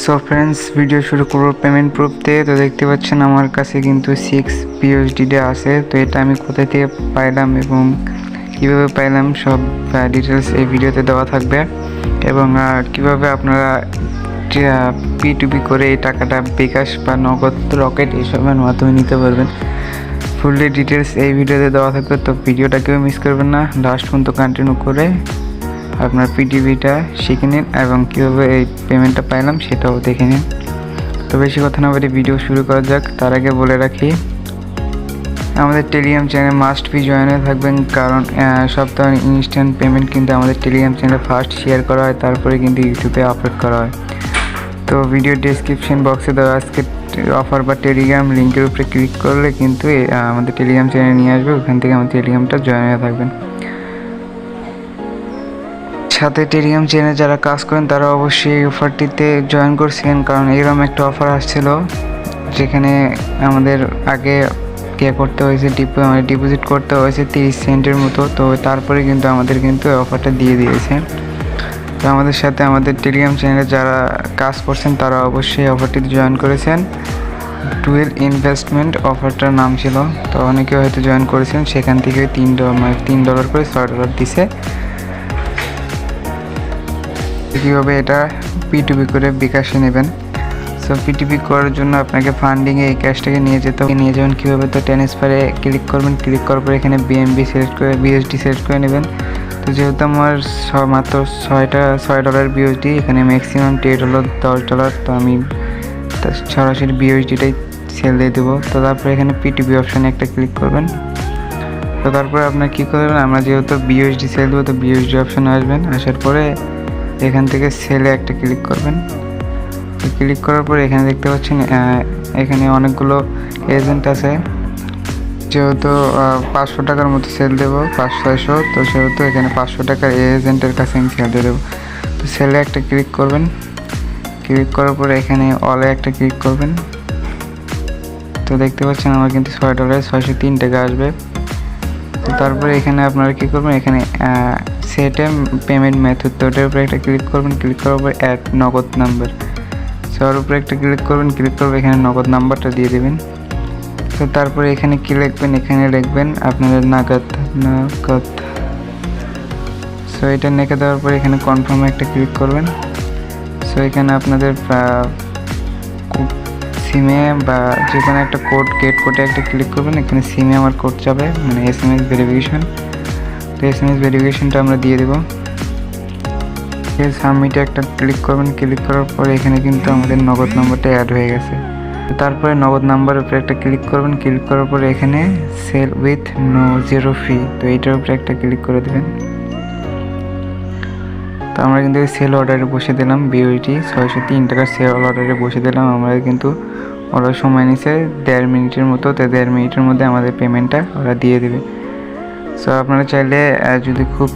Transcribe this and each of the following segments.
So friends, video শুরু করব payment proof দিয়ে। তো দেখতে পাচ্ছেন আমার কাছে কিন্তু 6 বিএসডি আছে। তো এটা আমি কোথা থেকে পাইলাম এবং কীভাবে পাইলাম সব ডিটেলস এই ভিডিওতে দেওয়া থাকবে, এবং কিভাবে আপনারা P2P করে এই টাকাটা বিকাশ বা নগদ, রকেট এসবের মাধ্যমে নিতে পারবেন। ফুললি ডিটেলস এই ভিডিওতে দেওয়া থাকবে, তো ভিডিওটা কেউ মিস করবেন না, লাস্ট পর্যন্ত কন্টিনিউ করে আপনার P2Pটা শিখে নিন এবং কীভাবে এই পেমেন্টটা পাইলাম সেটাও দেখে নিন। তো বেশি কথা না বলে ভিডিও শুরু করা যাক। তার আগে বলে রাখি, আমাদের Telegram channel must be join হয়ে থাকবেন, কারণ সব ধরনের ইনস্ট্যান্ট পেমেন্ট কিন্তু আমাদের টেলিগ্রাম চ্যানেলে ফার্স্ট শেয়ার করা হয়, তারপরে কিন্তু ইউটিউবে আপলোড করা হয়। তো ভিডিও ডেসক্রিপশন বক্সে দেওয়া আজকে অফার বা টেলিগ্রাম লিঙ্কের উপরে ক্লিক করলে কিন্তু আমাদের টেলিগ্রাম চ্যানেলে নিয়ে আসবে, ওখান থেকে আমাদের টেলিগ্রামটা জয়েন হয়ে থাকবেন। সাথে টেলিগ্রাম চ্যানেলে যারা কাজ করেন তারা অবশ্যই অফারটিতে জয়েন করছিলেন, কারণ এরকম একটা অফার আসছিল যেখানে আমাদের আগে করতে হয়েছে ডিপোজিট করতে হয়েছে 30 সেন্টের মতো। তো তারপরে কিন্তু আমাদের কিন্তু অফারটা দিয়ে দিয়েছে। তো আমাদের সাথে আমাদের টেলিগ্রাম চ্যানেলে যারা কাজ করছেন তারা অবশ্যই অফারটিতে জয়েন করেছেন। ডুয়েল ইনভেস্টমেন্ট অফারটার নাম ছিল, তো অনেকে হয়তো জয়েন করেছেন, সেখান থেকে $3 করে $6 দিছে। কীভাবে এটা P2P করে বিকাশে নেবেন। সো P2P করার জন্য আপনাকে ফান্ডিংয়ে এই ক্যাশটাকে নিয়ে যাবেন। কীভাবে, তো ট্রান্সফারে ক্লিক করবেন। ক্লিক করার পর এখানে BNB সিলেক্ট করে BSD সিলেক্ট করে নেবেন। তো যেহেতু আমার মাত্র $6 BSD, এখানে ম্যাক্সিমাম ট্রেড হলো $10, তো আমি সরাসরি BSDটাই সেল দিয়ে দেবো। তো তারপরে এখানে P2P অপশানে একটা ক্লিক করবেন। তো তারপরে আপনার কী করবেন, আমরা যেহেতু BSD সেল দেবো তো BSD অপশানে আসবেন। আসার পরে এখান থেকে সেলে একটা ক্লিক করবেন। ক্লিক করার পরে এখানে দেখতে পাচ্ছেন এখানে অনেকগুলো এজেন্ট আছে। যেহেতু 500 টাকার মতো সেল দেবো, 500-600, তো সেহেতু এখানে 500 টাকার এজেন্টের কাছে আমি সেল দিয়ে দেবো। তো সেলে একটা ক্লিক করবেন। ক্লিক করার পরে এখানে অলে একটা ক্লিক করবেন। তো দেখতে পাচ্ছেন আমার কিন্তু $603 আসবে। তো তারপরে এখানে আপনারা কী করবেন, এখানে সেট পেমেন্ট মেথড, তো ওটার উপরে একটা ক্লিক করবেন। ক্লিক করার পর অ্যাড নগদ নাম্বার, সবার উপরে একটা ক্লিক করবেন। এখানে নগদ নাম্বারটা দিয়ে দেবেন। তো তারপরে এখানে কি লিখবেন, এখানে লিখবেন আপনাদের নগদ। সো এটা লিখে দেওয়ার পরে এখানে কনফার্মে একটা ক্লিক করবেন। সো এখানে আপনাদের সিমে বা যে কোনো একটা গেট কোডে একটা ক্লিক করবেন। এখানে সিমে আমার কোড যাবে, মানে SMS ভেরিফিকেশন। তো SMS ভেরিফিকেশনটা আমরা দিয়ে দেবো। সাবমিটে একটা ক্লিক করবেন। ক্লিক করার পরে এখানে কিন্তু আমাদের নগদ নাম্বারটা অ্যাড হয়ে গেছে। তারপরে নগদ নাম্বারের উপরে একটা ক্লিক করবেন। ক্লিক করার পরে এখানে সেল উইথ জিরো ফি, তো এইটার উপরে একটা ক্লিক করে দেবেন। তো আমরা কিন্তু সেল অর্ডারে বসে দিলাম BUSD $603 সেল অর্ডারে বসে দিলাম। আমরা কিন্তু ওরা সময় নিছে 1.5 মিনিটের মতো। তো 1.5 মিনিটের মধ্যে আমাদের পেমেন্টটা ওরা দিয়ে দেবে। সো আপনারা চাইলে যদি খুব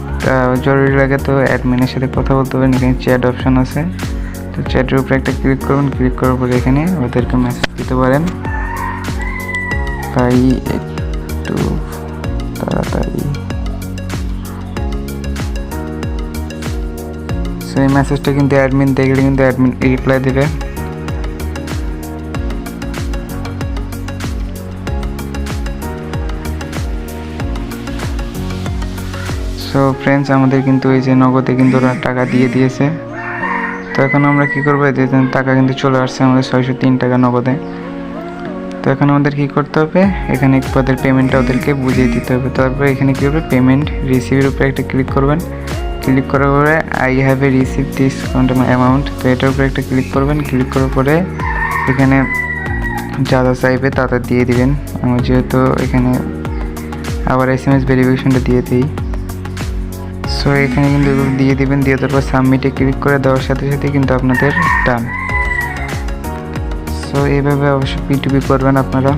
জরুরি লাগে তো অ্যাডমিনের সাথে কথা বলতে পারেন। এখানে চ্যাট অপশান আছে, তো চ্যাটের উপরে একটা ক্লিক করবেন। ক্লিক করার পরে এখানে ওদেরকে মেসেজ দিতে পারেন, ভাই একটু তাড়াতাড়ি। সো এই মেসেজটা কিন্তু অ্যাডমিন দেখলে কিন্তু অ্যাডমিন রিপ্লাই দেবে। সো ফ্রেন্ডস, আমাদের কিন্তু এই যে নগদে কিন্তু ওরা টাকা দিয়ে দিয়েছে। তো এখন আমরা কী করবো, যে টাকা কিন্তু চলে আসছে আমাদের $603 নগদে। তো এখন আমাদের কী করতে হবে, এখানে ওদের পেমেন্টটা ওদেরকে বুঝিয়ে দিতে হবে। তারপরে এখানে কী হবে, পেমেন্ট রিসিভের উপরে একটা ক্লিক করবেন। ক্লিক করার পরে I have a receive this amount, তো এটার উপরে একটা ক্লিক করবেন। ক্লিক করার পরে এখানে যা যা চাইবে তা দিয়ে দিবেন। আমার যেহেতু এখানে আবার SMS ভেরিফিকেশনটা দিয়ে দিই। সো এখানে কিন্তু এগুলো দিয়ে দিবেন। দিয়ে তারপর সাবমিটে ক্লিক করে দেওয়ার সাথে সাথে কিন্তু আপনাদের ডান। সো এইভাবে অবশ্যই P2P করবেন আপনারা।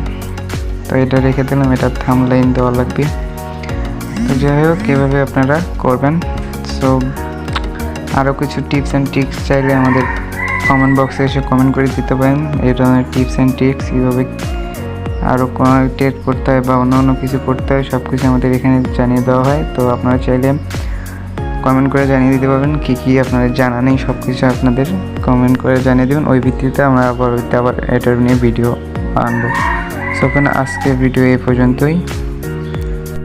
তো এটা রেখে দিলাম, এটা থাম্বনেইল দেওয়া লাগবে। তো যাই হোক, এভাবে আপনারা করবেন। সো আরও কিছু টিপস অ্যান্ড ট্রিক্স চাইলে আমাদের কমেন্ট বক্সে এসে কমেন্ট করে দিতে পারেন। এই ধরনের টিপস অ্যান্ড ট্রিক্স কীভাবে আরও ট্রেড করতে হয় বা অন্য কিছু করতে হয়, সব কিছু আমাদের এখানে জানিয়ে দেওয়া হয়। তো আপনারা চাইলে কমেন্ট করে জানিয়ে দিতে পারবেন কী আপনাদের জানা নেই, সব কিছু আপনাদের কমেন্ট করে জানিয়ে দেবেন। ওই ভিত্তিতে আমরা পরবর্তীতে আবার এটার নিয়ে ভিডিও আনবো। সো আজকে ভিডিও এই পর্যন্তই।